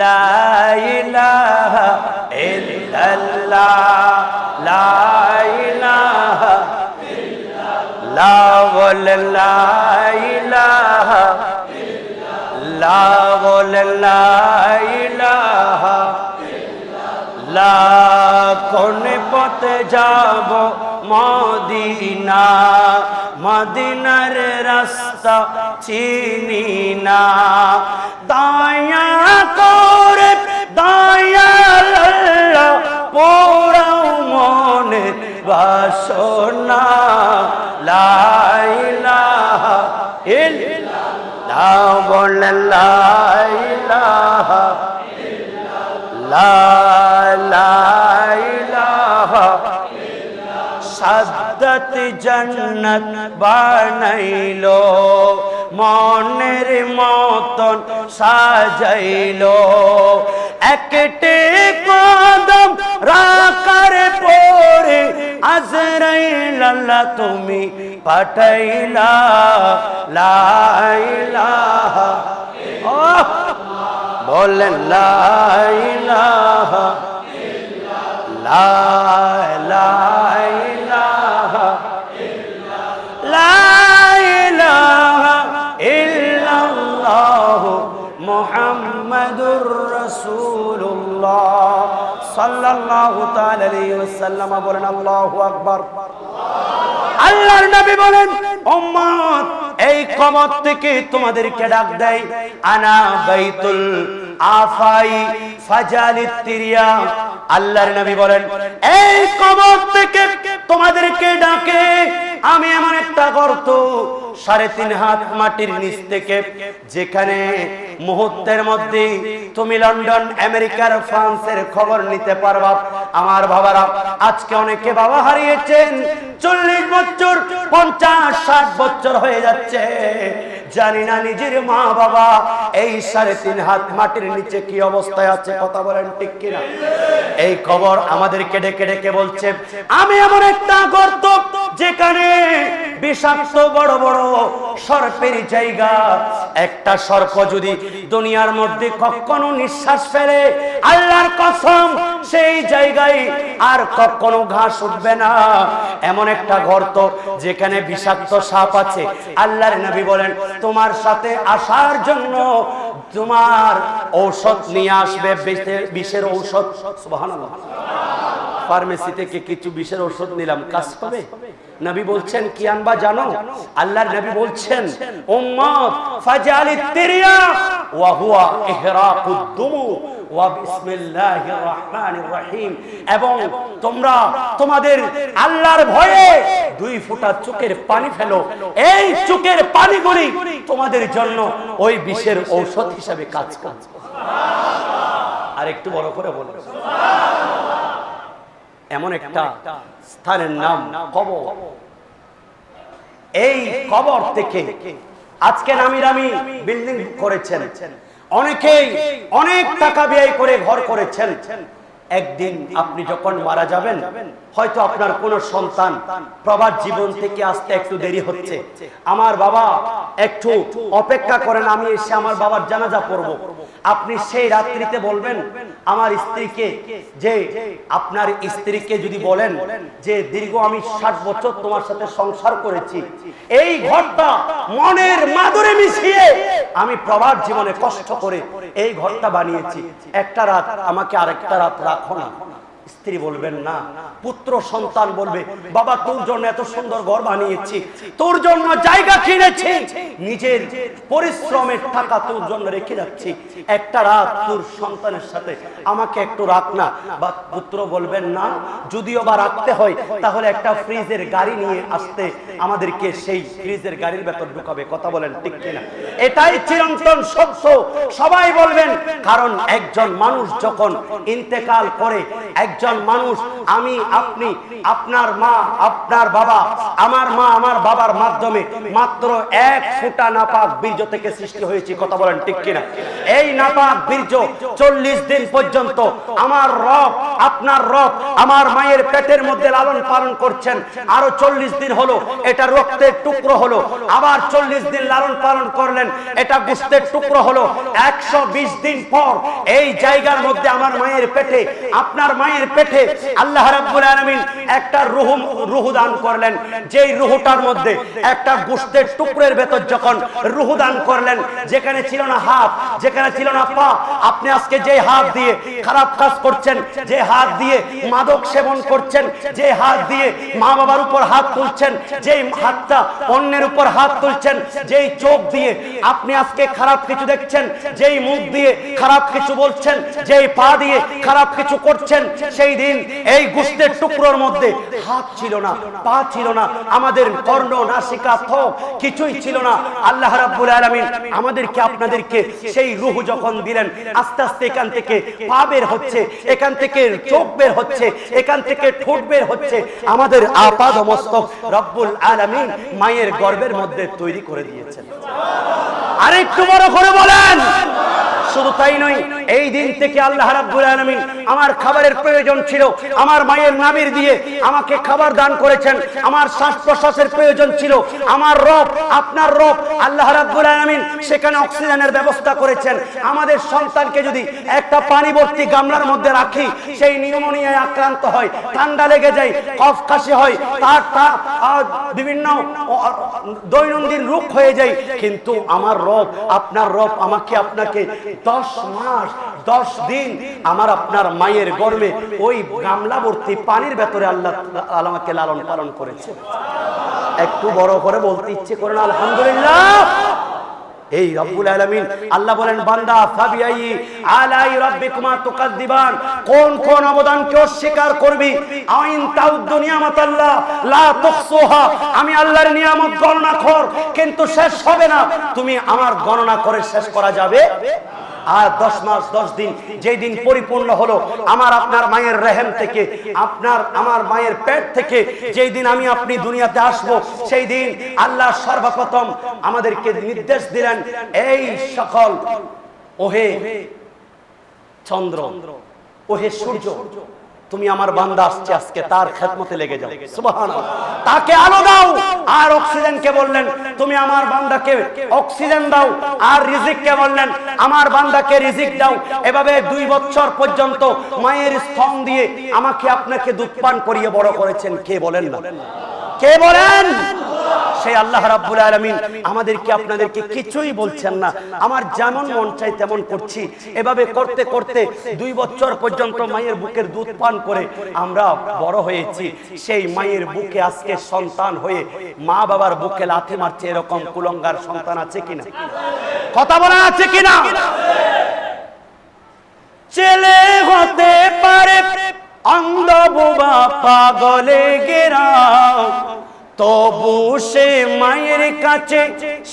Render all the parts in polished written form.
লা ইলাহা ইল্লাল্লাহ লা ইলাহা ইল্লাল্লাহ বল লা ইলাহা ইল্লাল্লাহ বল লা ইলাহা ইল্লাল্লাহ কোন পথে যাব মদিনা মদিনার রাস্তা চিনি না দয়া করে দয়াল আল্লাহ পোড়াও মনের বাসনা লা ইলাহা ইল্লাল্লাহ বল লা ইলাহা ইল্লাল্লাহ লা ইলাহা সাদ্দাত জান্নাত বানাইলো মনের মতন সাজাইলো একটি কদম রাখার পরে আজরাইল আল্লাহ তুমি পাঠাইলা লা ইলাহা বলেন লা ইলাহা ইল্লাল্লাহ মুহাম্মাদুর রাসূলুল্লাহ সাল্লাল্লাহু তাআলা আলাইহি ওয়াসাল্লাম বলেন আল্লাহু আকবার আল্লাহর নবী বলেন উম্মত এই কবর থেকে তোমাদেরকে ডাক দেয় আনা বাইতুল আফাই ফাজালিত তিরিয়া আল্লাহর নবী বলেন এই কবর থেকে তোমাদেরকে ডাকে আমি এমন একটা গর্ত 3.5 হাত মাটির নিচ থেকে যেখানে মুহূর্তের মধ্যে তুমি লন্ডন আমেরিকার ফ্রান্সের খবর নিতে পারবা আমার বাবারা আজকে অনেকে বাবা হারিয়েছেন 40 বছর 50-60 বছর হয়ে যাচ্ছে জানি না নিজের মা বাবা এই 3.5 হাত মাটির নিচে কি অবস্থায় আছে কথা বলেন ঠিক কিনা এই খবর আমাদেরকে ডেকে ডেকে বলছে আমি এমন একটা গর্ত যেখানে বিষাক্ত বড় বড় সর্পের জায়গা একটা সর্প যদি দুনিয়ার মধ্যে কখনো নিঃশ্বাস ফেলে আল্লাহর কসম সেই জায়গায় আর কখনো ঘাস উঠবে না এমন একটা গর্ত যেখানে বিষাক্ত সাপ আছে আল্লাহর নবী বলেন তোমার সাথে আসার জন্য তোমার ঔষধ নিয়ে আসবে বিষের ঔষধ সুবহানাল্লাহ ফার্মেসি থেকে কিছু বিষের ঔষধ নিলাম কাজ পাবে নবী বলছেন কি আনবা জানো আল্লাহর নবী বলছেন উম্মত ফাজালিত তিরিয়া ওয়া হুয়া ইহরাকুদ দুমু ওয়া বিসমিল্লাহির রহমানির রহিম এবং তোমরা তোমাদের আল্লাহর ভয়ে 2 ফোঁটা চোখের পানি ফেলো এই চোখের পানিগুলি তোমাদের জন্য ওই বিষের ঔষধ হিসেবে কাজ করবে সুবহানাল্লাহ আর একটু বড় করে বলো সুবহানাল্লাহ এমন একটা স্থানের নাম কবর এই কবর থেকে আজকে নামি দামি বিল্ডিং করেছেন অনেকেই অনেক টাকা ব্যয় করে ঘর করেছেন একদিন আপনি যখন মারা যাবেন হয়তো আপনার কোনো সন্তান প্রবাদ জীবন থেকে আসতে একটু দেরি হচ্ছে আমার বাবা একটু অপেক্ষা করেন আমি এসে আমার বাবার জানাজা পড়ব আপনি সেই রাত্রিতে বলবেন আমার স্ত্রীকে যে আপনার স্ত্রীকে যদি বলেন যে দীর্ঘ আমি 60 বছর তোমার সাথে সংসার করেছি এই ঘরটা মনের মাধুরী মিশিয়ে আমি প্রবাদ জীবনে কষ্ট করে এই ঘরটা বানিয়েছি একটা রাত আমাকে আরেকটা রাত রাখো না স্ত্রী বলবেন না পুত্র সন্তান বলবে বাবা তোর জন্য এত সুন্দর ঘর বানিয়েছি তোর জন্য জায়গা কিনেছি নিজের পরিশ্রমের টাকা তোর জন্য রেখে যাচ্ছি একটা রাত তোর সন্তানের সাথে আমাকে একটু রাখ না বা পুত্র বলবেন না যদিও বা রাখতে হয় তাহলে একটা ফ্রিজের গাড়ি নিয়ে আসতে আমাদেরকে সেই ফ্রিজের গাড়ির ভেতর ঢুকাবে কথা বলেন ঠিক কিনা এটাই চিরন্তন সত্য সবাই বলবেন কারণ একজন মানুষ যখন ইন্তেকাল করে একজন মানুষ, আমি আপনি, আপনার মা আপনার বাবা, আমার মা আমার বাবার মাধ্যমে মাত্র 1 ফোঁটা নাপাক বীর্য থেকে সৃষ্টি হয়েছে। কথা বলেন ঠিক কিনা? এই নাপাক বীর্য 40 দিন পর্যন্ত আমার রব, আপনার রব আমার মায়ের পেটের মধ্যে লালন পালন করছেন। আরো 40 দিন হলো এটা রক্তের টুকরো হলো, আবার 40 দিন লালন পালন করলেন, এটা গোশতের টুকরো হলো। 120 দিন পর এই জায়গার মধ্যে আমার মায়ের পেটে, আপনার মায়ের পেটে আল্লাহ রাব্বুল আলামিন একটা রূহ দান করলেন। যেই রূহটার মধ্যে একটা গোশতের টুকরোর ভেতর যখন রূহ দান করলেন, যেখানে ছিল না হাত, যেখানে ছিল না পা, আপনি আজকে যে হাত দিয়ে খারাপ কাজ করছেন, যে হাত দিয়ে মাদক সেবন করছেন, যে হাত দিয়ে মা বাবার উপর হাত তুলছেন, যেই হাতটা অন্যের উপর হাত তুলছেন, যেই চোখ দিয়ে আপনি আজকে খারাপ কিছু দেখছেন, যেই মুখ দিয়ে খারাপ কিছু বলছেন, যেই পা দিয়ে খারাপ কিছু করছেন, সেই দিন এই গোশতের টুকরোর মধ্যে হাত ছিল না, পা ছিল না, আমাদের কর্ণ নাসিকা থোক কিছুই ছিল না। আল্লাহ রাব্বুল আলামিন আমাদেরকে আপনাদেরকে সেই রূহ যখন দিলেন, আস্তে আস্তে এখান থেকে পা বের হচ্ছে, এখান থেকে চোখ বের হচ্ছে, এখান থেকে ঠোঁট বের হচ্ছে। আমাদের আপাদ মস্তক রব্বুল আলামিন মায়ের গর্ভের মধ্যে তৈরি করে দিয়েছেন। আরেকটু বড় করে বলেন। শুধু তাই নয়, এই দিন থেকে আল্লাহ রাব্বুল আলামিন আমার খাবারের প্রয়োজন ছিল, আমার মায়ের নাভির দিয়ে আমাকে খাবার দান করেছেন। আমার শ্বাস প্রশ্বাসের প্রয়োজন ছিল, আমার রব আপনার রব আল্লাহ রাব্বুল আলামিন সেখানে অক্সিজেনের ব্যবস্থা করেছেন। আমাদের সন্তানকে যদি একটা পানি ভর্তি গামলার মধ্যে রাখি, সেই নিউমোনিয়ায় আক্রান্ত হয়, ঠান্ডা লেগে যায়, কফ কাশি হয়, তার বিভিন্ন দৈনন্দিন রোগ হয়ে যায়। কিন্তু আমার রব আপনার রব আমাকে আপনাকে 10 মাস 10 দিন আমার আপনার মায়ের গর্ভে ওই গামলা ভর্তি পানির ভেতরে আল্লাহ আমাকে লালন পালন করেছে। একটু বড় করে বলতে ইচ্ছে করেন আলহামদুলিল্লাহ। এই রব্বুল আলামিন আল্লাহ বলেন, বান্দা ফাবিআই আলাই রাব্বিকুমা তুকাদ্দিবান, কোন কোন অবদানকে অস্বীকার করবি? আইন তাউদ্দু নিয়ামাতাল্লাহ লা তুহসুহা, আমি আল্লাহর নিয়ামত গণনা কর, কিন্তু শেষ হবে না। তুমি আমার গণনা করে শেষ করা যাবে? আর 10 মাস 10 দিন যেই দিন পরিপূর্ণ হলো আমার আপনার মায়ের রেহেম থেকে, আপনার আমার মায়ের পেট থেকে যেই দিন আমি আপনি দুনিয়াতে আসব, সেই দিন আল্লাহ সর্বপ্রথম আমাদেরকে নির্দেশ দিলেন, এই সকল ওহে চন্দ্র, ওহে সূর্য, তুমি আমার বান্দা আসছে আজকে, তার খেদমতে লেগে যাও। সুবহানাল্লাহ। তাকে আলো দাও। আর অক্সিজেনকে বললেন, তুমি আমার বান্দাকে অক্সিজেন দাও। আর রিজিককে বললেন, আমার বান্দাকে রিজিক দাও। এভাবে 2 বছর পর্যন্ত মায়ের স্তন দিয়ে আমাকে আপনাকে দুধ পান করিয়ে বড় করেছেন। কে বলেন না? কে বলেন? সেই আল্লাহ রাব্বুল আলামিন আমাদেরকে আপনাদেরকে কিছুই বলছেন না, আমার যেমন মন চাই তেমন করছি। এভাবে করতে করতে 2 বছর পর্যন্ত মায়ের বুকের দুধ পান করে আমরা বড় হয়েছি। সেই মায়ের বুকে আজকে সন্তান হয়ে মা বাবার বুকে লাথি মারছে, এরকম কুলঙ্গার সন্তান আছে কিনা? কথা বলা আছে কিনা? ছেলে হতে পারে অন্ধ বোবা পাগলে গেরা, তবু সে মায়ের কাছে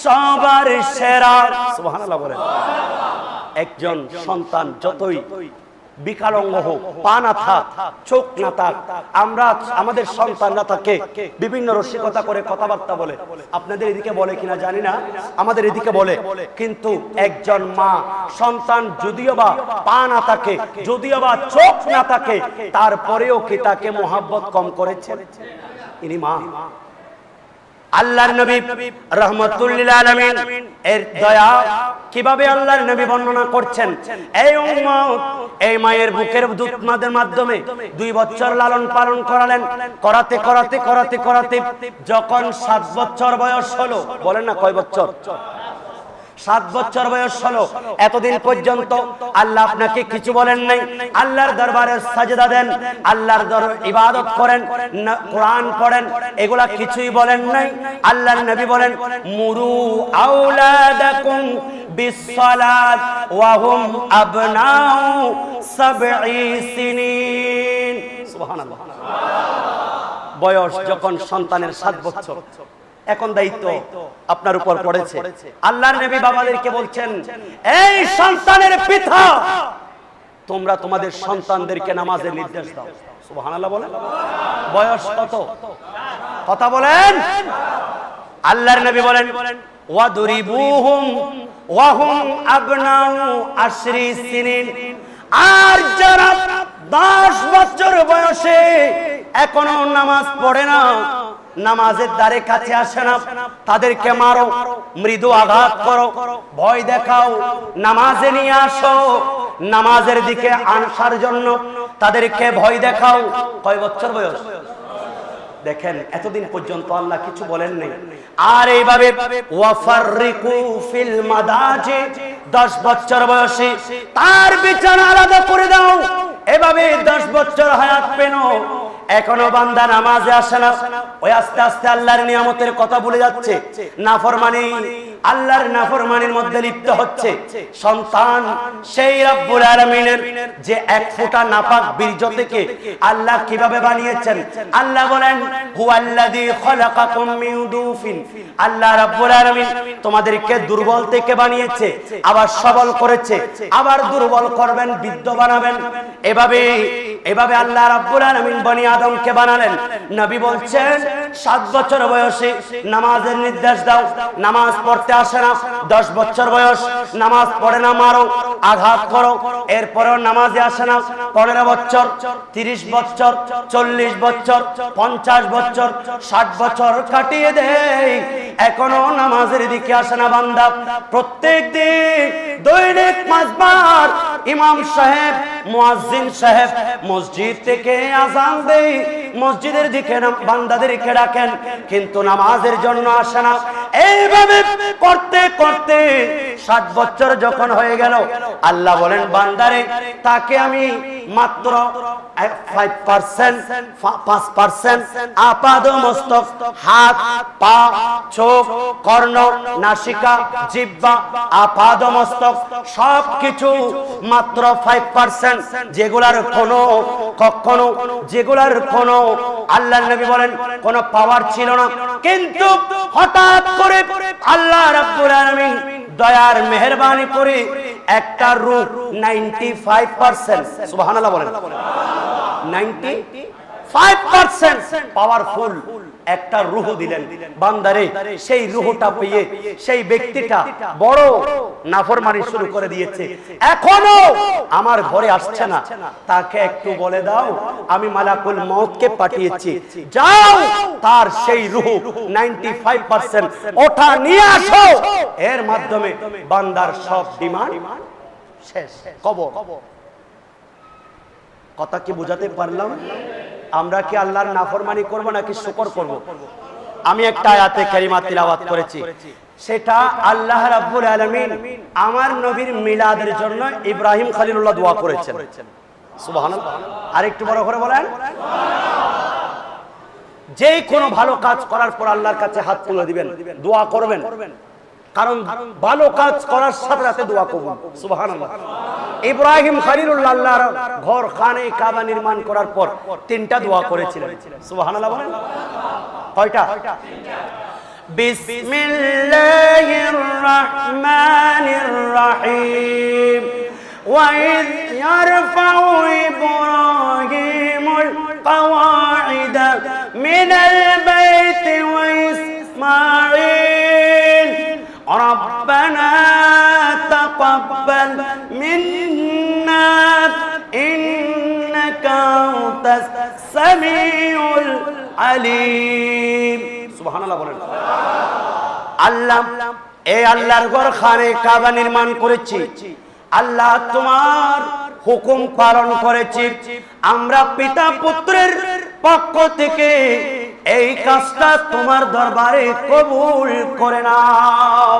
সবার সেরা। সুবহানাল্লাহ বলেন। একজন সন্তান যতই বিকলাঙ্গ হোক, পা না থাক, চোখ না থাক, আমরা আমাদের সন্তানরা তাকে বিভিন্ন রসিকতা করে কথাবার্তা বলে। আপনাদের এদিকে বলে কিনা জানি না, আমাদের এদিকে বলে। কিন্তু একজন মা সন্তান যদিও বা পা না থাকে, যদিও বা চোখ না থাকে, তারপরেও কি তাকে মোহাব্বত কম করেছে? ইনি মা। আল্লাহর নবী রাহমাতুল লিল আলামিন এর দয়া কিভাবে আল্লাহর নবী বর্ণনা করছেন। এই উম্মত এই মায়ের বুকের দুধ মাধ্যমে 2 বছর লালন পালন করালেন। করাতে করাতে করাতে করাতে যখন 7 বছর বয়স হলো, বলেন না কয় বছর? 7 বছর বয়স হলো। এতদিন পর্যন্ত আল্লাহ আপনাকে কিছু বলেন নাই। আল্লাহর দরবারে সাজদা দেন, আল্লাহর দরবারে ইবাদত করেন, কোরআন পড়েন, এগুলা কিছুই বলেন নাই। আল্লাহর নবী বলেন, মুরু আওলাদাকুম বিসসালাত ওয়া হুম আবনাউ 7 সিনিন। সুবহানাল্লাহ। বয়স যখন সন্তানের 7 বছর, এখন দায়িত্ব আপনার উপর পড়েছে। আল্লাহর নবী বাবাদেরকে বলছেন, এই সন্তানের পিতা, তোমরা তোমাদের সন্তানদেরকে নামাজের নির্দেশ দাও। সুবহানাল্লাহ বলেন। বয়স কত? কথা বলেন। আল্লাহর নবী বলেন ওয়াদরিবুহুম ওয়া হুম আবনাউ আশরি সিনিন। আর যারা 10 বছর বয়সে এখনো নামাজ পড়ে না, নামাজের দ্বারে কাছে আসে না, তাদেরকে মারো, মৃদু আঘাত করো, ভয় দেখাও, নামাজে নিয়ে আসো, নামাজের দিকে আনসার জন্য তাদেরকে ভয় দেখাও। কয় বছর বয়স? দেখেন এতদিন পর্যন্ত আল্লাহ কিছু বলেন নাই। আর এইভাবে ওয়াফাররিকু ফিল মাদাজি, 10 বছর বয়সে তার বিছানা আলাদা করে দাও। এভাবে 10 বছর হায়াত পেন, এখনো বান্দা নামাজে আসে না, ওই আস্তে আস্তে আল্লাহর নিয়ামতের কথা ভুলে যাচ্ছে, নাফরমানি, আল্লাহর নাফরমানির মধ্যে লিপ্ত হচ্ছে। সন্তান সেই রব্বুল আলামিনের যে এক ফোঁটা নাপাক বীর্য থেকে আল্লাহ কিভাবে বানিয়েছেন, আল্লাহ বলেন হুয়াল্লাযী খালাকাকুম মিন দুফিন। আল্লাহ রাব্বুল আলামিন তোমাদেরকে দুর্বল থেকে বানিয়েছে, আবার সবল করেছে, আবার দুর্বল করবেন, বৃদ্ধ বানাবেন। এভাবে আল্লাহ রাব্বুল আলামিন বনি আদমকে বানালেন। নবী বলছেন 7 বছর বয়সে নামাজের নির্দেশ দাও, নামাজ পড়তে আসে না, 10 বছর বয়স নামাজ পড়ে না, মারো, আঘাত করো, এরপরেও নামাজে আসে না, 15 বছর, 30 বছর, 40 বছর, 50 বছর, 60 বছর কাটিয়ে দেয়, এখনো নামাজের দিকে আসে না বান্দা। প্রত্যেক দিন দৈনিক 5 বার ইমাম সাহেব, মুয়াজ্জিন সাহেব মসজিদ থেকে আযান দেয়, মসজিদের দিকে বান্দাদেরকে ডাকেন, কিন্তু নামাজের জন্য আসে না। এইভাবে করতে করতে 60 বছর যখন হয়ে গেল, আল্লাহ বলেন বান্দারে তাকে আমি মাত্র 5% আপাদ মস্তক, হাত, পা, চোখ, কর্ণ, নাসিকা, জিহ্বা, আপাদ মস্তক সবকিছু মাত্র 5%, যেগুলার যেগুলার কোনো আল্লাহর নবী বলেন কোন পাওয়ার ছিল না, কিন্তু হঠাৎ করে আল্লাহ রাব্বুল আলামিন দয়ার মেহেরবানি করে একটা রূহ 95%, সুবহানাল্লাহ বলেন, 95% পাওয়ারফুল একটা রূহ দিলেন বান্দারে। সেই রূহটা পেয়ে সেই ব্যক্তিটা বড় নাফরমানি শুরু করে দিয়েছে, এখনো আমার ঘরে আসছে না, তাকে একটু বলে দাও আমি মালাকুল মউতকে পাঠিয়েছি, যাও তার সেই রূহ 95% ওঠা নিয়ে আসো। এর মাধ্যমে বান্দার সব ডিমান্ড শেষ। কবর। কথা কি বুঝাতে পারলাম? আমরা কি আল্লাহর নাফরমানি করব নাকি শুকর করব? আমি একটা আয়াতে কারিমা তিলাওয়াত করেছি, সেটা আল্লাহ রাব্বুল আলামিন আমার নবীর মিলাদের জন্য ইব্রাহিম খলিলুল্লাহ দোয়া করেছেন। সুবহানাল্লাহ। আরেকটু বড় করে বলেন। যে কোনো ভালো কাজ করার পর আল্লাহর কাছে হাত তুলে দিবেন, দোয়া করবেন, কারণ ভালো কাজ করার সাথে সাথে দোয়া কবুল। সুবহানাল্লাহ। ইব্রাহিম খলিলুল্লাহ আল্লাহর ঘর খানে কাবা নির্মাণ করার পর 3টা দোয়া করেছিলেন। সুবহানাল্লাহ বলেন। কয়টা? বিসমিল্লাহির রাহমানির রাহিম। ওয়া ইয ইয়ারফাউ ইব্রাহিমুল কওয়াইদা মিনাল বাইতি ওয়া ইসমাঈল ربنا تقبل منا إنك أنت السميع العليم। سبحان الله বলেন। আল্লাহ এই আল্লাহর ঘর খানে কাবা নির্মাণ করেছি, আল্লাহ তোমার হুকুম পালন করেছি, আমরা পিতা পুত্রের পক্ষ থেকে এই কাজটা তোমার দরবারে কবুল করে নাও।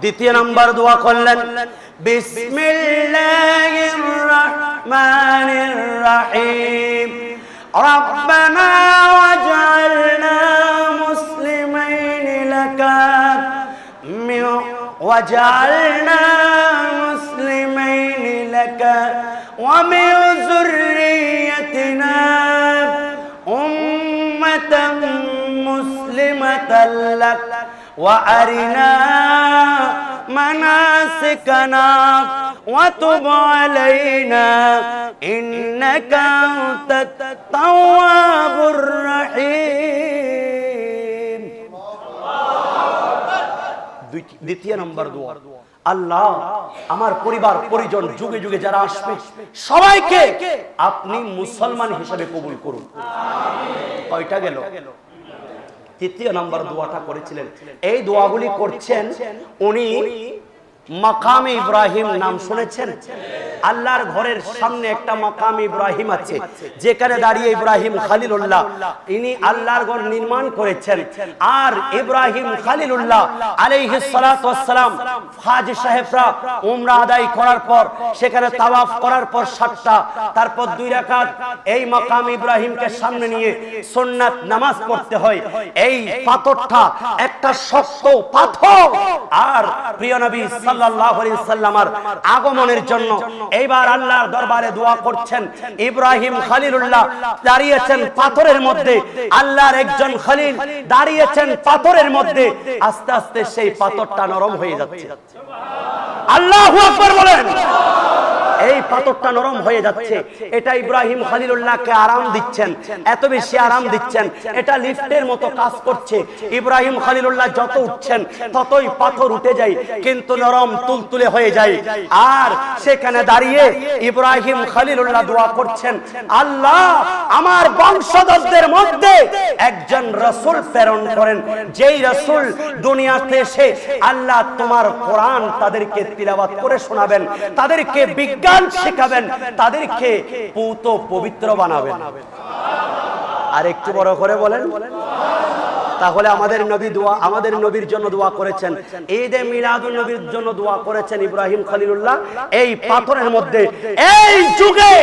দ্বিতীয় নাম্বার দোয়া করলেন বিসমিল্লাহির রাহমানির রাহিম। রব্বানা ওয়াজআলনা মুসলিমাইনি লাকা ওয়াজআলনা মুসলিমাইনি লাকা ওয়া মিন যুররিয়্যাতিনা উম্মাতান মুসলিমাতান লাক ওয়া আরিনা মানাসিকানা ওয়া তুব আলাইনা ইন্নাকা আনতাত তাওয়াবুর রহিম। দ্বিতীয় নম্বর দোয়া, আল্লাহ আমার পরিবার পরিজন যুগে যুগে যারা আসবে সবাইকে আপনি মুসলমান হিসেবে কবুল করুন। কয়টা গেল? তৃতীয় নম্বর দোয়াটা করেছিলেন। এই দোয়াগুলি করছেন উনি মাকামে ইব্রাহিম, নাম শুনেছেন? আল্লাহর ঘরের সামনে একটা মাকাম ইব্রাহিম আছে, যেখানে দাঁড়িয়ে ইব্রাহিম খলিলুল্লাহ ইনি আল্লাহর ঘর নির্মাণ করেছেন। আর ইব্রাহিম খলিলুল্লাহ আলাইহিস সালাতু ওয়াস সালাম হাজী সাহেবরা উমরা আদায় করার পর সেখানে তাওয়াফ করার পর 7টা, তারপর 2 রাকাত এই মাকাম ইব্রাহিমকে সামনে নিয়ে সুন্নাত নামাজ পড়তে হয়। এই পাথরটা একটা শক্ত পাথর। আর প্রিয় নবী সাল্লাল্লাহু আলাইহি সাল্লামের আগমনের জন্য এইবার আল্লাহর দরবারে দোয়া করছেন। ইব্রাহিম খলিলুল্লাহ দাঁড়িয়েছেন পাথরের মধ্যে, আল্লাহর একজন খলিল দাঁড়িয়েছেন পাথরের মধ্যে। আস্তে আস্তে সেই পাথরটা নরম হয়ে যাচ্ছে। আল্লাহু আকবার বলেন। এই পাথরটা নরম হয়ে যাচ্ছে। এটা ইব্রাহিম খলিলুল্লাহকে আরাম দিচ্ছেন, এত বেশি আরাম দিচ্ছেন, এটা লিফটের মতো কাজ করছে। ইব্রাহিম খলিলুল্লাহ যত উঠছেন ততই পাথর উঠে যায়, কিন্তু নরম তুলতুলে হয়ে যায়। আর সেখানে দাঁড়িয়ে ইব্রাহিম খলিলুল্লাহ দোয়া করছেন, আল্লাহ আমার বংশধরদের মধ্যে একজন রাসূল প্রেরণ করেন, যেই রাসূল দুনিয়াতে এসে আল্লাহ তোমার কোরআন তাদেরকে তিলাওয়াত করে শোনাবেন, তাদেরকে বিজ্ঞান শেখাবেন, তাদেরকে পূত পবিত্র বানাবেন। আর একটু বড় করে বলেন। তাহলে আমাদের নবী দোয়া, আমাদের নবীর জন্য দোয়া করেছেন, ঈদে মিলাদুন নবীর জন্য দোয়া করেছেন ইব্রাহিম খলিলুল্লাহ এই পাথরের মধ্যে। এই যুগে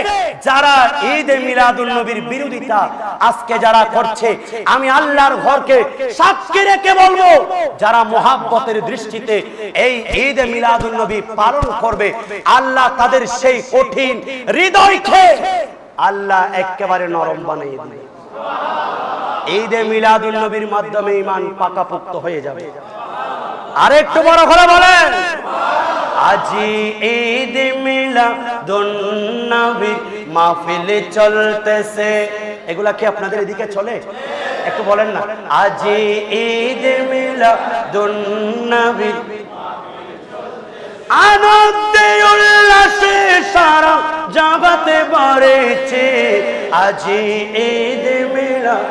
যারা ঈদে মিলাদুন নবীর বিরোধিতা আজকে যারা করছে, আমি আল্লাহর ঘরকে সাক্ষী রেখে বলবো, যারা মুহাব্বতের দৃষ্টিতে এই ঈদে মিলাদুন নবী পালন করবে, আল্লাহ তাদের সেই কঠিন হৃদয়কে আল্লাহ একেবারে নরম বানিয়ে দিবে। ঈদে মিলাদুন নবীর মাধ্যমে ঈমান পাকাপোক্ত হয়ে যাবে। আরেকটু বড় করে বলেন, আজি ঈদ মিলাদুন নবী মাহফিল চলতেছে। এগুলা কি আপনাদের এদিকে চলে? একটু বলেন না, আজি ঈদ মিলাদুন নবী আনন্দে উল্লাসে সারা জগতে ভরেছে। আজি ঈদ মিলাদ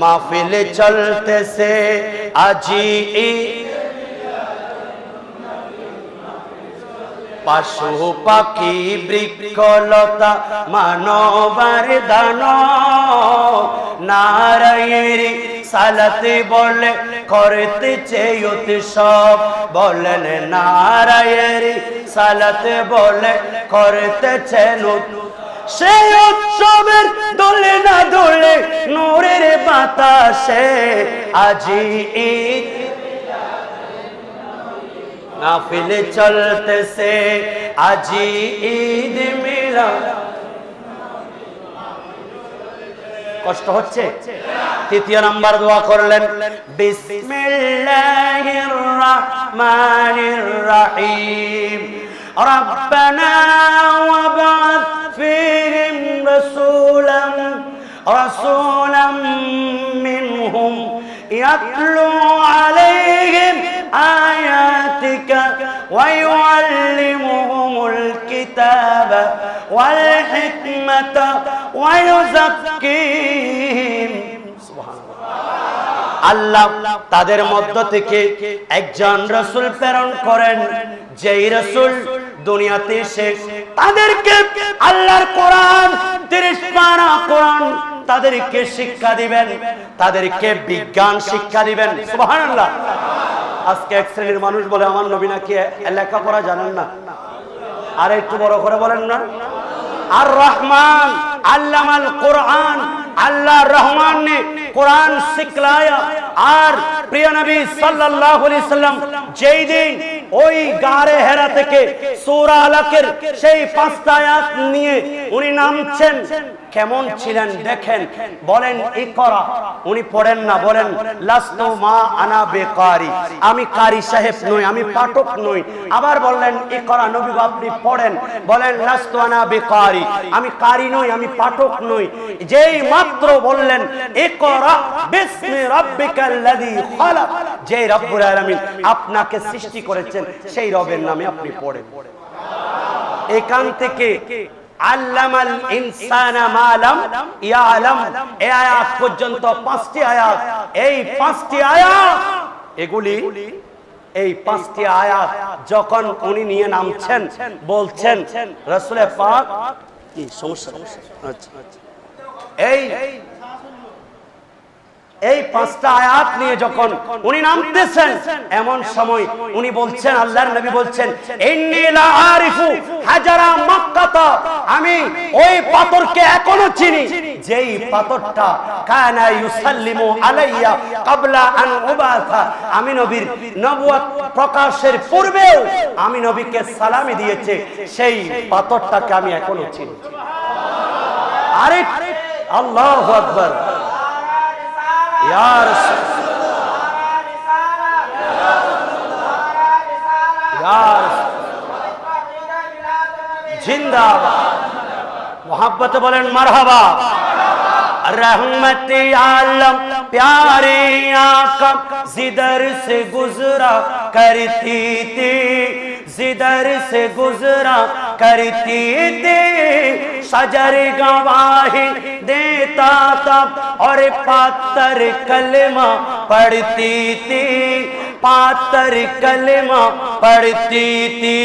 মাহফিল চলতেছে, আজি পশু পাখি বৃক্ষলতা মানবার দান নারায়ের সালাতে বলে করতেছে উৎসব। বলেন নারায়ের সালাতে বলে করতেছে সেই উৎসবের দোলে না দোলে নূরের বাতাসে। আজি ঈদ মাহফিল চলতেছে, আজি ঈদ মিলাদ। কষ্ট হচ্ছে? তৃতীয় নাম্বার দোয়া করলেন, বিসমিল্লাহির রহমানির রহিম রব্বানা ওয়াবআথ ফীহিম রাসূলাম মিনহুম ইয়াতলু আলাইহিম আয়াতিকা ওয়া ইউআল্লিমুহুমুল কিতাবা ওয়াল হিকমাতা ওয়া ইউযাক্কিহিম। আল্লাহ তাদের মধ্য থেকে একজন রাসূল প্রেরণ করেন, যেই রাসূল দুনিয়াতে এসে তাদেরকে আল্লাহর কোরআন 30 পারা কোরআন তাদেরকে শিক্ষা দিবেন, তাদেরকে বিজ্ঞান শিক্ষা দিবেন। সুবহানাল্লাহ। আজকে এক শ্রেণীর মানুষ বলে আমার নবী নাকি লেখাপড়া জানেন না। আর একটু বড় করে বলেন না, আর রহমান আল্লামাল কোরআন, আল্লাহ রহমান ने কোরআন শিখলায়া। আর প্রিয় নবী সাল্লাল্লাহু আলাইহি সাল্লাম যেই দিন ওই গারে হেরা থেকে সূরা আলাকের সেই 5টা আয়াত নিয়ে উনি নামছেন, কেমন ছিলেন দেখেন। বলেন ইকরা, উনি পড়েন না, বলেন লাস্তু মা আনা বেকারি, আমি কারি সাহেব নই, আমি পাঠক নই। আবার বললেন ইকরা, নবী গো আপনি পড়েন, বলেন লাস্তু আনা বেকারি, আমি কারি নই, আমি পাঠক নই। যেই মাত্র বললেন ইকরা বিসমি রাব্বিকাল্লাযী খালাক, যে রব্বুল আলামিন আপনাকে সৃষ্টি করেছেন সেই রবের নামে আপনি পড়েন। এখান থেকে আল্লামাল ইনসানা মা লাম ইয়ালাম, এই আয়াত পর্যন্ত 5টি আয়াত। এই 5টি আয়াত, এগুলি এই 5টি আয়াত যখন উনি নিয়ে নামছেন, বলছেন রাসূল পাক কি সমস্যা, আচ্ছা এই 5টা আয়াত নিয়ে যখন উনি নামতেছেন, এমন সময় উনি বলছেন, আল্লাহর নবী বলছেন ইন্নী লা আরিফু হাজারা মক্কাতা, আমি ওই পাথরকে এখনো চিনি যেই পাথরটা কানা ইউসাল্লিমু আলাইয়া ক্বাবলা আন উবাসা, আমি নবীর নবুয়ত প্রকাশের পূর্বেও আমি নবীকে সালামি দিয়েছে, সেই পাথরটাকে আমি এখনো চিনি। আরে আল্লাহু আকবার, ইয়া জিন্দাবাদ, মোহাব্বতে বলেন মারহাবা। रहमत आलम प्यारे आका जिधर से गुजरा करती थी, जिधर से गुजरा करती थी, शजर गवाही देता था और पातर कलमा पढ़ती थी, पातर कलमा पढ़ती थी।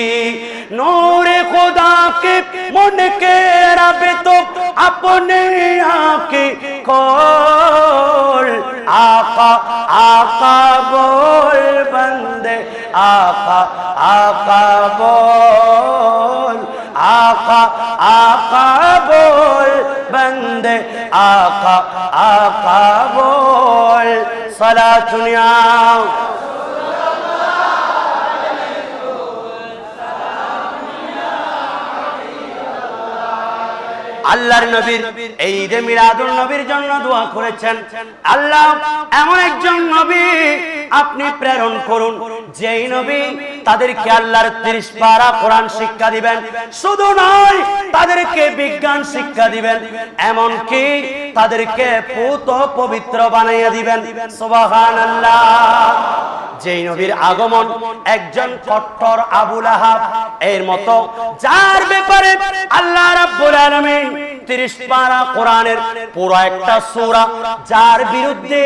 नूर खुदा के मुन के रब तो अपने आके खोल, आका आका बोल बंदे, आका आका बोल, आका आका बोल बंदे, आका आका बोल। सलातुनिया আল্লাহর নবীর এই ঈদে মিলাদুন নবীর জন্য দোয়া করেছেন, আল্লাহ এমন একজন নবী আপনি প্রেরণ করুন যেই নবী তাদেরকে আল্লাহর 30 পারা কোরআন শিক্ষা দিবেন, শুধু নয় তাদেরকে বিজ্ঞান শিক্ষা দিবেন, এমন কি তাদেরকে পুত পবিত্র বানাইয়া দিবেন। সুবহানাল্লাহ। যেই নবীর আগমন একজন কট্টর আবু লাহাব এর মতো, যার ব্যাপারে আল্লাহ রাব্বুল আলামিন 30 পারা কোরআনের পুরো একটা সূরা, যার বিরুদ্ধে,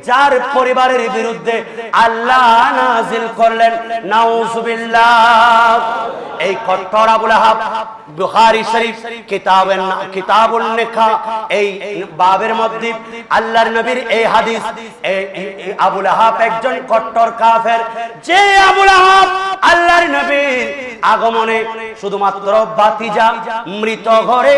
যার পরিবারের বিরুদ্ধে আল্লাহ নাজিল করলেন, নাউজুবিল্লাহ। এই কট্টর আবু লাহাব বুখারী শরীফ কিতাবুন নিকাহ এই বাবের মধ্যে আল্লাহর নবীর এই হাদিস, আবু লাহাব একজন কট্টর কাফের, যে আবু লাহাব আল্লাহর নবীর আগমনে শুধুমাত্র বাতিজা, মৃত ঘরে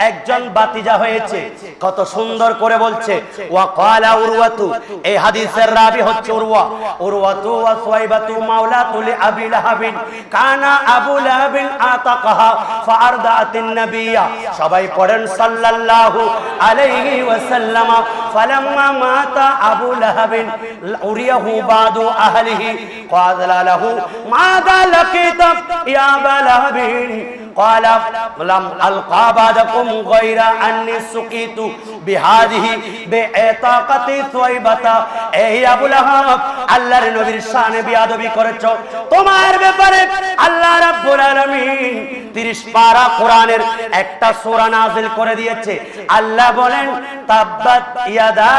একজন বাতিজা হয়েছে। কত সুন্দর করে বলছে, ওয়া ক্বালা উরওয়াতু, এই হাদিসের রাবি হচ্ছে উরওয়া, উরওয়াতু ওয়া সুয়াইবাতু মাওলাতু লিআবি লাহাবিন, কানা আবু লাহাবিন আতাকাহা ফারদাতিন নাবিয়্যা। সবাই পড়েন সাল্লাল্লাহু আলাইহি ওয়াসাল্লাম। ফালাম্মা মাতা আবু লাহাবিন উরিয়াহু বাদু আহলিহি ক্বালা লাহু মাযা লাকিতা ইয়া আবা লাহাবিন, قال لم ألقى بعدكم غير أني سقيت بهذه بعتاقة ثويبة। এই আবু লাহাব আল্লাহর নবীর শানে বিয়াদবি করেছো, তোমার ব্যাপারে আল্লাহ রাব্বুল আলামিন 30 পারা কোরআনের একটা সূরা নাযিল করে দিয়েছে। আল্লাহ বলেন তাব্বাত ইয়াদা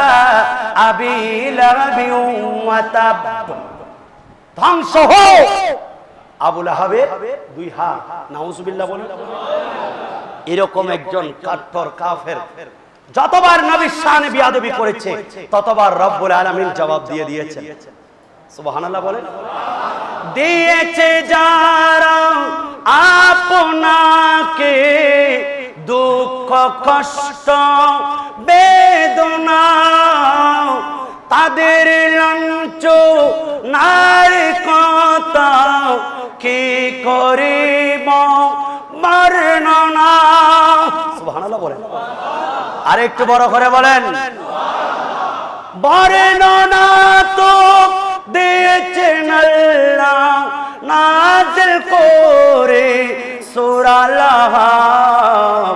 আবি লাহাবি ওয়া তাব, ধ্বংস হোক আবু লাহাবের 2 হাত। নাউজুবিল্লাহ বলেন। এরকম একজন কাফের কাফের যতবার নবীর শানে বিয়াদবি করেছে ততবার রব্বুল আলামিন জবাব দিয়ে দিয়েছেন। সুবহানাল্লাহ বলেন। দিয়েছে যারা আপনাকে দুঃখ কষ্ট বেদনা, আদের লঞ্চ নার কথা কি করিব বর্ণনা। সুবহানাল্লাহ বলেন, আর একটু বড় করে বলেন। বর্ণনা তো দিয়েছেন আল্লাহ নাজিল করে সূরা লাহাব।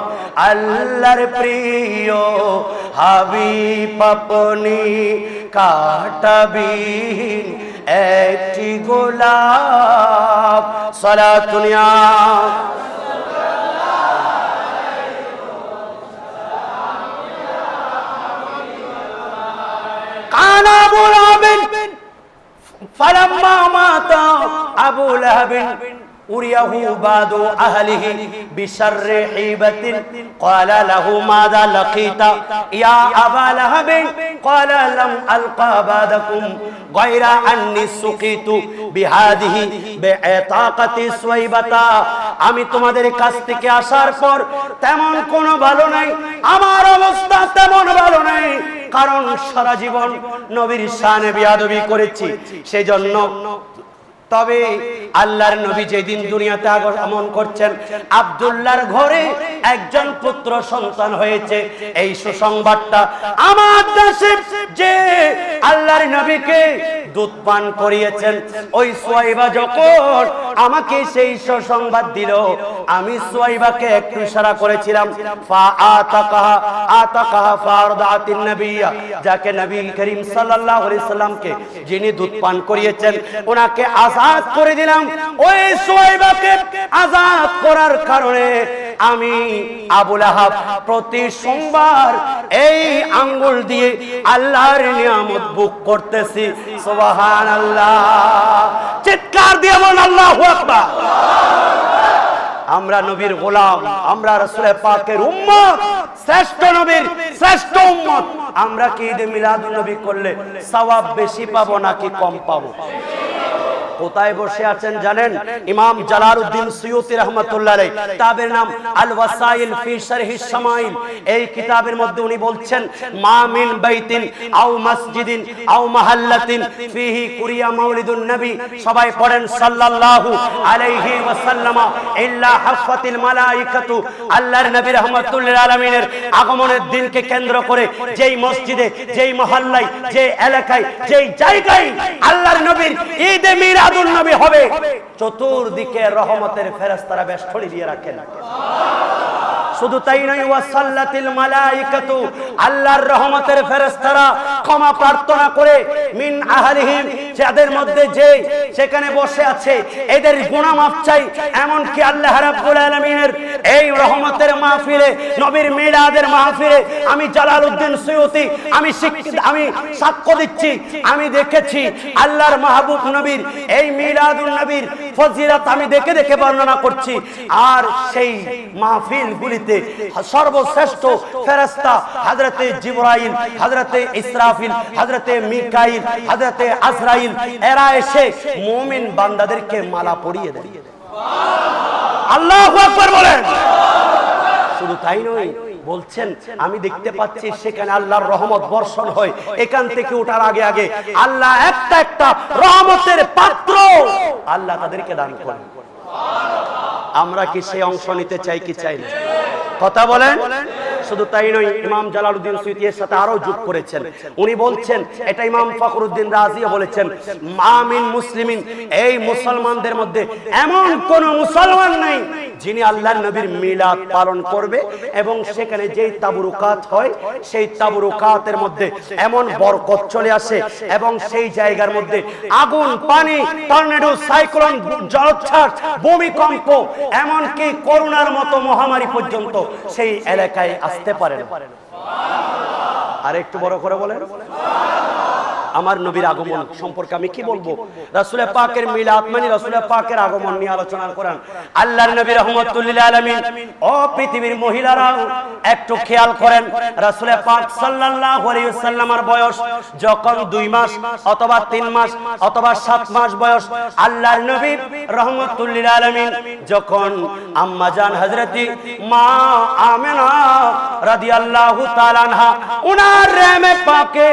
আল্লাহর প্রিয় হাবিব আপনি কাটাবিহীন একটি গোলাপ। সালাতুন ইয়া কানা আবু লাহাব ফালাম্মা মাতা আবু লাহাব أريه بعض أهله بشر حيبة قال له ماذا لقيت يا أبا لهب قال لم ألقى بعدكم غير أني سقيت بهذه بعتاقة سويبة। আমি তোমাদের কাছ থেকে আসার পর তেমন কোনো ভালো নাই, আমার অবস্থা তেমন ভালো নাই, কারণ সারা জীবন নবীর শানে বেয়াদবি করেছি, সেজন্য। তবে আল্লাহর নবী যেদিন দুনিয়াতে আগমন করছেন, আব্দুল্লাহর ঘরে একজন পুত্র সন্তান হয়েছে। এই সুসংবাদটা আমার দেশে যে আল্লাহর নবীকে দুধ পান করিয়েছেন, ওই সুয়াইবা যখন আমাকে সেই সুসংবাদ দিল, আমি সুয়াইবাকে একটু ইশারা করেছিলাম, ফা আতাকাহা আতাকাহা ফারদাতিন নবিয়্যা, যাকে নবী করিম সাল্লাল্লাহু আলাইহি সাল্লামকে যিনি দুধ পান করিয়েছেন ওনাকে আযাদ করে দিলাম। ওই সুয়াইবাকে আযাদ করার কারণে আমি আবু লাহাব প্রতি সোমবার এই আঙ্গুল দিয়ে আল্লাহর নিয়ামত ভোগ করতেছি। সুবহানাল্লাহ, চিৎকার দিয়ে বলুন আল্লাহু আকবার। আমরা নবীর গোলাম, আমরা রাসূলের পাকের উম্মত, শ্রেষ্ঠ নবীর শ্রেষ্ঠ উম্মত। আমরা কি ঈদে মিলাদুন নবী করলে সওয়াব বেশি পাবো নাকি কম পাবো? কোথায় বসে আছেন জানেন? ইমাম জালালউদ্দিন সুয়ুতী রাহমাতুল্লাহ আলাইহি কিতাবের নাম আল ওয়াসাইল ফি শারহিস শামাইল, এই কিতাবের মধ্যে উনি বলছেন, মা মিন বাইতিন আও মসজিদিন আও মাহাল্লাতিন ফিহি কুরিয়া মাউলিদুন নবী, সবাই পড়েন সাল্লাল্লাহু আলাইহি ওয়াসাল্লাম, ইল্লা হাফাতিল মালাইকাতু। আল্লাহর নবী রাহমাতুল আলামিনের আগমনের দিনকে কেন্দ্র করে যেই মসজিদে, যেই মহল্লায়, যে এলাকায়, যেই জায়গায় আল্লাহর নবীর ঈদে মিলাদ নবী হবে, চতুর্দিকে রহমতের ফেরেশতারা বেষ্টনী দিয়ে রাখেন। শুধু তাই নয়, ওয়াসাল্লাতিল মালাইকাতু, আল্লাহর রহমতের ফেরেশতারা ক্ষমা প্রার্থনা করে মিন আহলিহিম, যাদের মধ্যে যে সেখানে বসে আছে এদের গুনাহ মাফ চাই। এমন কি আল্লাহ রাব্বুল আলামিনের এই রহমতের মাহফিলে, নবীর মিলাদের মাহফিলে আমি জালালউদ্দিন সুয়ুতী আমি সাক্ষ্য দিচ্ছি, আমি দেখেছি আল্লাহর মাহবুব নবীর এই মিলাদুন নবীর ফজিলত আমি দেখে দেখে বর্ণনা করছি। আর সেই মাহফিলগুলিতে সর্বশ্রেষ্ঠ ফেরেশতা হযরতে জিবরাইল, হযরতে ইসরাফিল, হযরতে মিকাইল, হযরতে আজরাইল, এরা এসে মুমিন বান্দাদেরকে মালা পরিয়ে দেয়। আল্লাহু আকবার বলেন। শুধু তাই নয়, বলছেন আমি দেখতে পাচ্ছি সেখানে আল্লাহর রহমত বর্ষণ হয়, এখান থেকে ওঠার আগে আগে আল্লাহ একটা একটা রহমতের পাত্র আল্লাহ তাদেরকে দান করেন। আমরা কি সেই অংশ নিতে চাই কি চাই না? কথা বলেন। শুধু তাই নয়, ইমাম জালালউদ্দিন সুয়ুতী এর সাথে আরো যোগ করেছেন। উনি বলছেন, এটা ইমাম ফখরুদ্দিন রাজি বলেছেন, মা মিন মুসলিমিন, এই মুসলমানদের মধ্যে এমন কোন মুসলমান নাই যিনি আল্লাহর নবীর মিলাদ পালন করবে এবং সেখানে যেই তাবরুকাত হয় সেই তাবরুকাতের মধ্যে এমন বরকত চলে আসে এবং সেই জায়গার মধ্যে আগুন, পানি, টর্নেডো, সাইক্লোন, জলোচ্ছ্বাস, ভূমিকম্প, এমনকি করোনার মতো মহামারী পর্যন্ত সেই এলাকায় আসতে পারে না। আর একটু বড় করে বলেন। আমার নবীর আগমন সম্পর্কে আমি কি বলবো? রাসূল পাকের মিলাদ মানে রাসূল পাকের আগমন নিয়ে আলোচনা করেন। আল্লাহর নবী রাহমাতুল লিল আলামিন, ও পৃথিবীর মহিলারা একটু খেয়াল করেন, রাসূল পাক সাল্লাল্লাহু আলাইহি ওয়াসাল্লামের বয়স যখন 2 মাস অথবা 3 মাস অথবা 7 মাস বয়স, আল্লাহর নবী রাহমাতুল লিল আলামিন যখন আম্মা জান হযরতি মা আমেনা রাদিয়াল্লাহু তাআলা আনহা উনার রেমে পাকে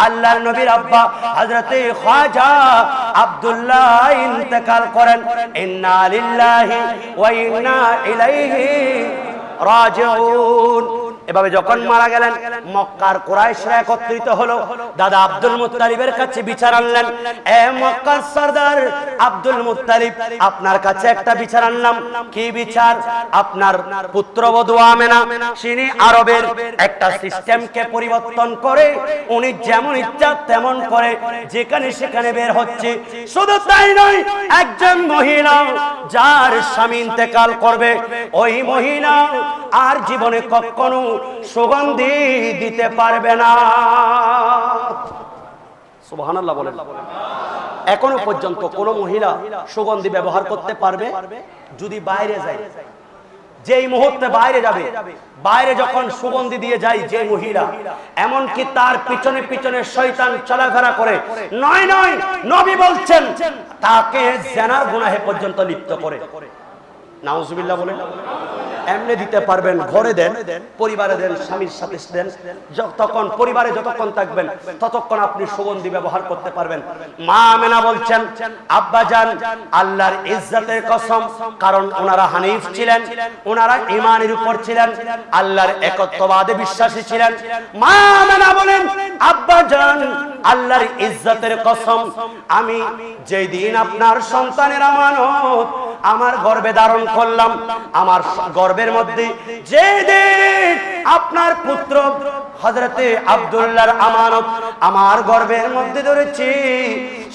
আল্লাহর নবীর আব্বা হযরতে খাজা আব্দুল্লাহ ইন্তেকাল করেন। ইন্না লিল্লাহি ওয়া ইন্না ইলাইহি রাজিউন। এভাবে যখন মারা গেলেন, মক্কার কুরাইশরা একত্রিত হলো, দাদা আব্দুল মুত্তালিবের কাছে বিচার আনলেন। এ মক্কার সরদার আব্দুল মুত্তালিব, আপনার কাছে একটা বিচার আনলাম। কি বিচার? আপনার পুত্রবধূ আমেনা, তিনি আরবের একটা সিস্টেমকে পরিবর্তন করে উনি যেমন ইচ্ছা তেমন করে যেখানে সেখানে বের হচ্ছে। শুধু তাই নয়, একজন মহিলা যার স্বামী ইন্তেকাল করবে, ওই মহিলা আর জীবনে কখনো সুগন্ধি দিতে পারবে না। সুবহানাল্লাহ বলেন। এখনো পর্যন্ত কোন মহিলা সুগন্ধি ব্যবহার করতে পারবে যদি বাইরে যায়। যেই মুহূর্তে বাইরে যাবে, বাইরে যখন সুগন্ধি দিয়ে যায় যে মহিলা, এমনকি তার পিছনে পিছনে শয়তান চলাফেরা করে, নয় নয়, নবী বলছেন তাকে জিনার গুনাহে পর্যন্ত লিপ্ত করে। নাউজুবিল্লাহ বলেন। এমনি দিতে পারবেন, ঘরে দেন, পরিবারে দেন, স্বামীর সাথে দেন, তখন পরিবারে যতক্ষণ থাকবেন ততক্ষণ আপনি সুগন্ধি ব্যবহার করতে পারবেন। মা আমেনা বলছেন, আব্বাজান আল্লাহর ইজ্জতের কসম, কারণ ওনারা হানিফ ছিলেন, ওনারা ঈমানের উপর ছিলেন, আল্লাহর একত্ববাদে বিশ্বাসী ছিলেন। মা আমেনা বলেন, আব্বাজান আল্লাহর ইজ্জতের কসম, আমি যেই দিন আপনার সন্তানের আমানত আমার গর্ভে ধারণ করলাম, আমার গর্ভের মধ্যে যেদিন আপনার পুত্র হযরতে আব্দুল্লাহর আমানত আমার গর্ভের মধ্যে ধরেছি,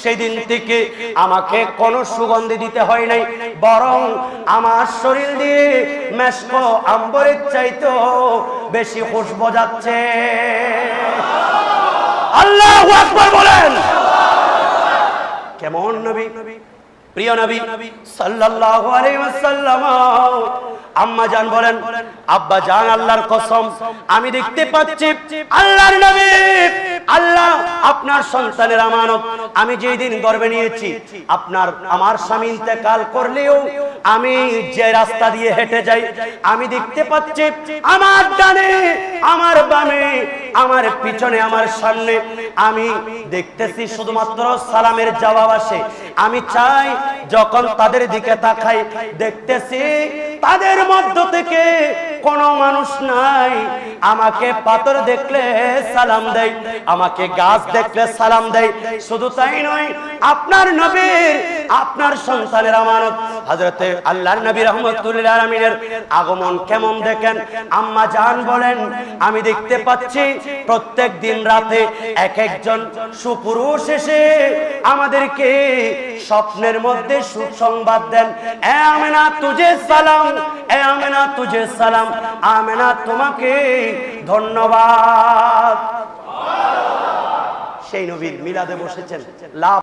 সেই দিন থেকে আমাকে কোনো সুগন্ধি দিতে হয় নাই, বরং আমার শরীর দিয়ে মেশক আম্বরের চাইতে বেশি খুশবু যাচ্ছে। আল্লাহু আকবার বলেন। কেমন নবী, প্রিয় নবী সাল্লাল্লাহু আলাইহি ওয়াসাল্লাম। আম্মা জান বলেন, আব্বা জান আল্লাহর কসম, আমি দেখতে পাচ্ছি আল্লাহর নবী, আল্লাহ আপনার সন্তানের আমানত আমি যেই দিন গর্ভে নিয়েছি, আমার স্বামী ইন্তেকাল করলেও আমি যে রাস্তা দিয়ে হেঁটে যাই, আমি দেখতে পাচ্ছি আমার ডানে, আমার বামে, আমার পিছনে, আমার সামনে, আমি দেখতেছি শুধুমাত্র সালামের জবাব আসে। আমি চাই যখন তাদের দিকে তাকাই, দেখতেছি তাদের মধ্য থেকে কোন মানুষ নাই আমাকে পাথর দেখলে সালাম দেয়, আমাকে গাছ দেখলে সালাম দেয়। শুধু তাই নয়, আপনার নবীর, আপনার সন্তানের আমানত হযরতে আল্লাহর নবী রাহমাতুল্লিল আলামিনের আগমন কেমন দেখেন। আম্মা জান বলেন, আমি দেখতে পাচ্ছি প্রত্যেক দিন রাতে এক একজন সুপুরুষ এসে আমাদেরকে স্বপ্নের মধ্যে সুসংবাদ দেন, এ আমেনা তুজে সালাম, এ আমেনা তুজে সালাম, আমেনা তোমাকে ধন্যবাদ। সেই নবীর মিলাদে বসেছেন, লাভ